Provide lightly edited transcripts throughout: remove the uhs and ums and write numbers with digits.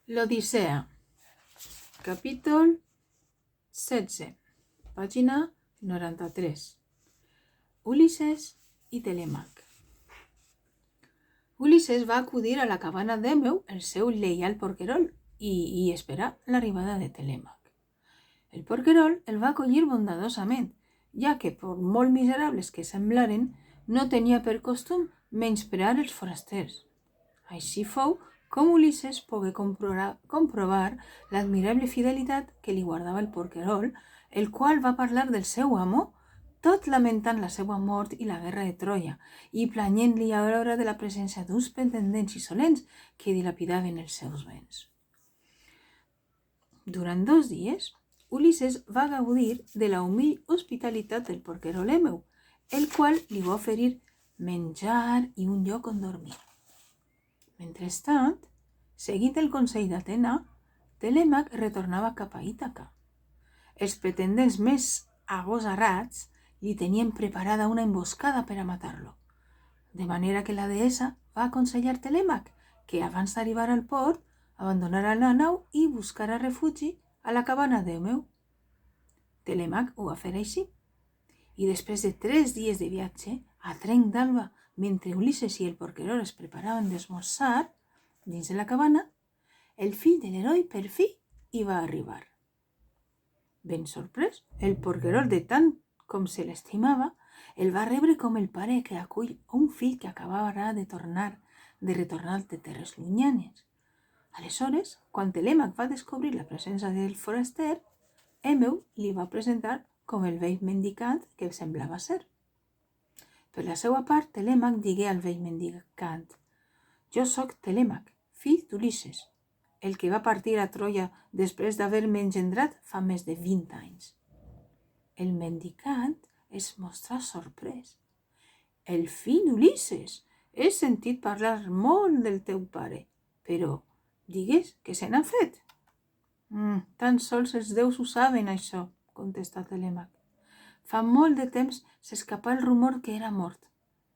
L'Odissea, capítol 16, pàgina 93. Ulises i Telèmac. Ulises va acudir a la cabana d'Èmeu, el seu lleial porquerol, i esperar l'arribada de Telèmac. El porquerol el va acollir bondadosament, ja que, per molt miserables que semblaren, no tenia per costum menysprear els forasters. Així fou com Ulises pogué comprovar l'admirable fidelitat que li guardava el porquerol, el qual va parlar del seu amo, tot lamentant la seva mort i la guerra de Troia, i planyent-li a l'hora de la presència d'uns pretendents insolents que dilapidaven els seus béns. Durant 2 dies, Ulises va gaudir de la humil hospitalitat del porquerol Èmeu, el qual li va oferir menjar i un lloc on dormir. Mentrestant, seguint el consell d'Atena, Telèmac retornava cap a Ítaca. Els pretendents més agosarats li tenien preparada una emboscada per a matar-lo, de manera que la deessa va aconsellar Telèmac que abans d'arribar al port abandonara la nau i buscara refugi a la cabana d'Èmeu. Telèmac ho va fer així, i després de 3 dies de viatge, a trenc d'alba, mentre Ulises i el porquerol es preparaven d'esmorzar dins de la cabana, el fill de l'heroi per fi hi va arribar. Ben sorprès, el porquerol, de tant com se l'estimava, el va rebre com el pare que acull un fill que acabava de retornar de terres llunyanes. Aleshores, quan Telèmac va descobrir la presència del foraster, Èmeu li va presentar com el vell mendicant que semblava ser. Per la seva part, Telèmac digué al vell mendicant: «Jo sóc Telèmac, fill d'Ulises, el que va partir a Troia després d'haver-me engendrat fa més de 20 anys». El mendicant es mostrà sorprès. «El fill d'Ulises! He sentit parlar molt del teu pare, però digues què se n'ha fet». «Tan sols els déus ho saben, això», contestà Telèmac. «Fa molt de temps s'escapà el rumor que era mort.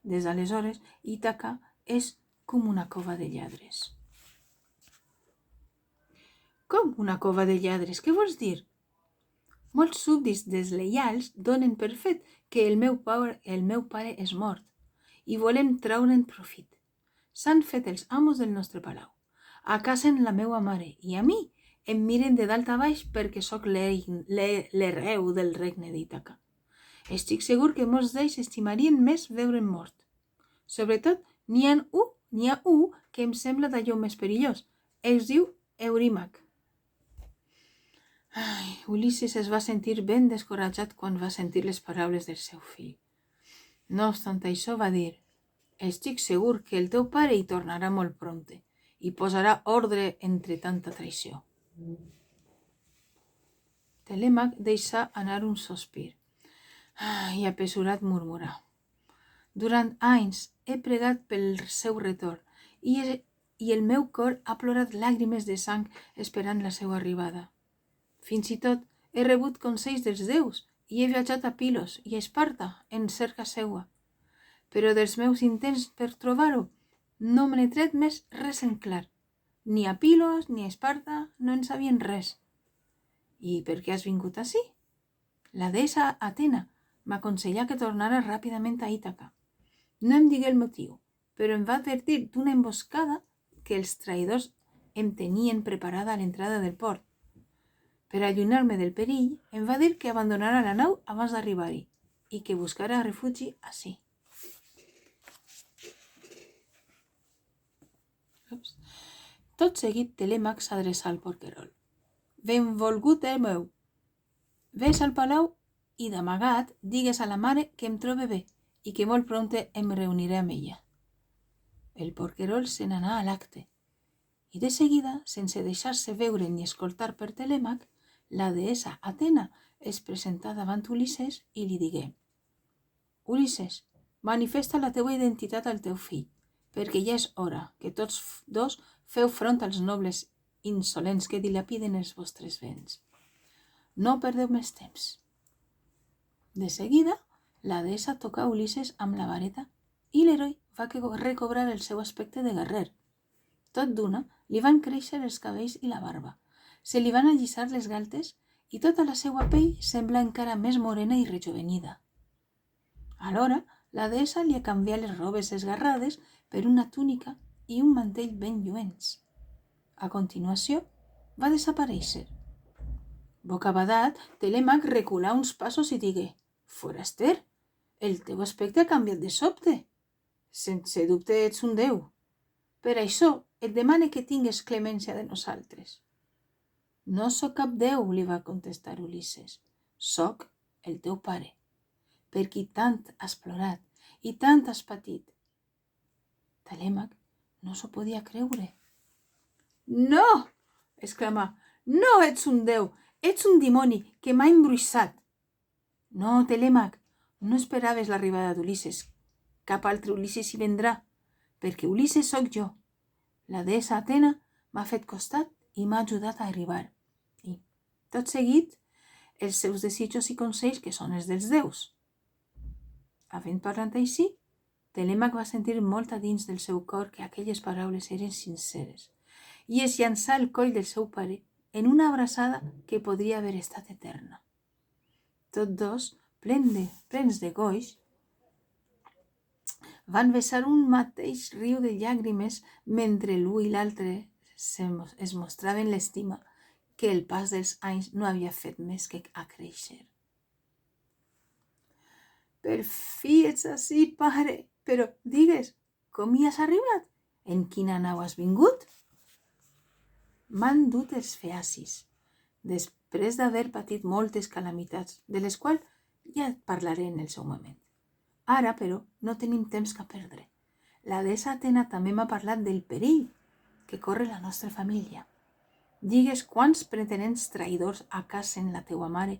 Des d'aleshores, Ítaca és com una cova de lladres». «Com una cova de lladres? Què vols dir?» «Molts súbdits deslleials donen per fet que el meu pare és mort i volem traure'n profit. S'han fet els amos del nostre palau. Acacen la meua mare i a mi em miren de dalt a baix perquè sóc l'hereu del regne d'Ítaca. Estic segur que molts d'ells estimarien més veure'm mort. Sobretot, n'hi ha un que em sembla d'allò més perillós. Es diu Eurímac». Ulises es va sentir ben descoratjat quan va sentir les paraules del seu fill. No obstant això, va dir: «Estic segur que el teu pare hi tornarà molt prompte i posarà ordre entre tanta traïció». Telèmac deixà anar un sospir i apessurat murmurà: «Durant anys he pregat pel seu retorn i el meu cor ha plorat làgrimes de sang esperant la seva arribada. Fins i tot he rebut consells dels déus i he viatjat a Pilos i a Esparta en cerca seua. Però dels meus intents per trobar-ho no me n'he tret més res en clar. Ni a Pilos ni a Esparta no en sabien res». «I per què has vingut ací?» «La deessa Atena m'aconsellà que tornara ràpidament a Ítaca. No em digué el motiu, però em va advertir d'una emboscada que els traïdors em tenien preparada a l'entrada del port. Per allunyar-me del perill, em va dir que abandonara la nau abans d'arribar-hi i que buscara refugi ací». Tot seguit, Telèmac s'adreçà al porquerol. «Benvolgut Èmeu, ves al palau i d'amagat digues a la mare que em trobe bé i que molt prompte em reuniré amb ella». El porquerol se n'anà a l'acte i de seguida, sense deixar-se veure ni escoltar per Telèmac, la deessa Atena es presentà davant Ulises i li digué: «Ulises, manifesta la teua identitat al teu fill, perquè ja és hora que tots dos feu front als nobles insolents que dilapiden els vostres béns. No perdeu més temps». De seguida, la deessa tocà Ulises amb la vareta i l'heroi va recobrar el seu aspecte de guerrer. Tot d'una li van créixer els cabells i la barba, se li van allisar les galtes i tota la seva pell sembla encara més morena i rejovenida. Alhora, la deessa li ha canviat les robes esgarrades per una túnica i un mantell ben lluents. A continuació, va desaparèixer. Bocabadat, Telèmac reculà uns passos i digué: «Foraster, el teu aspecte ha canviat de sobte. Sense dubte ets un déu. Per això et demane que tingues clemència de nosaltres». «No sóc cap déu», li va contestar Ulisses. «Soc el teu pare, per qui tant has plorat i tant has patit». Telèmac no s'ho podia creure. «No!», exclamà. «No ets un déu, ets un dimoni que m'ha embruixat». «No, Telèmac, no esperaves l'arribada d'Ulisses. Cap altre Ulisses hi vendrà, perquè Ulisses sóc jo. La deessa Atena m'ha fet costat i m'ha ajudat a arribar. I, tot seguit, els seus desitjos i consells, que són els dels déus». Havent parlat així, Telèmac va sentir molt a dins del seu cor que aquelles paraules eren sinceres i es llançà al coll del seu pare en una abraçada que podria haver estat eterna. Tots dos, plens de goig, van vessar un mateix riu de llàgrimes mentre l'un i l'altre es mostraven l'estima que el pas dels anys no havia fet més que acréixer. «Per fi ets ací, pare, però digues, com hi has arribat? En quina nau has vingut?» «M'han dut els feacis, després d'haver patit moltes calamitats, de les quals ja et parlaré en el seu moment. Ara, però, no tenim temps que perdre. La deessa Atena també m'ha parlat del perill que corre la nostra família. Digues quants pretenents traïdors acasen la teua mare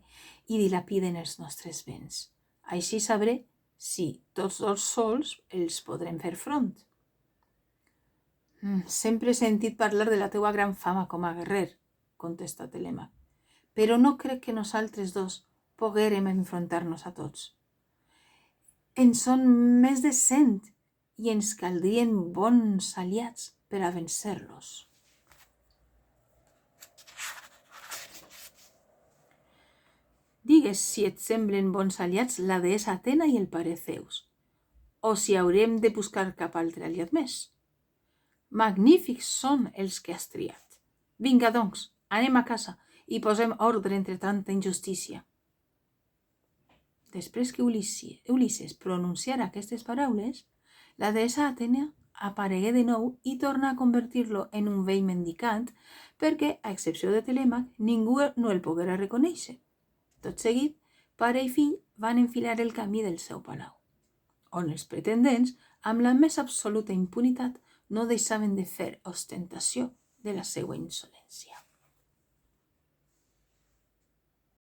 i dilapiden els nostres béns. Així sabré si tots dos sols els podrem fer front». «Sempre he sentit parlar de la teua gran fama com a guerrer», contesta Telèmac, «però no crec que nosaltres dos poguérem enfrontar-nos a tots. En són més de 100 i ens caldrien bons aliats per a vencer-los». «Digues si et semblen bons aliats la deessa Atena i el pare Zeus, o si haurem de buscar cap altre aliat més». «Magnífics són els que has triat. Vinga, doncs, anem a casa i posem ordre entre tanta injustícia». Després que Ulisses pronunciara aquestes paraules, la deessa Atena aparegué de nou i torna a convertir-lo en un vell mendicant perquè, a excepció de Telèmac, ningú no el poguera reconèixer. Tot seguit, pare i fill van enfilar el camí del seu palau, on els pretendents, amb la més absoluta impunitat, no deixaven de fer ostentació de la seva insolència.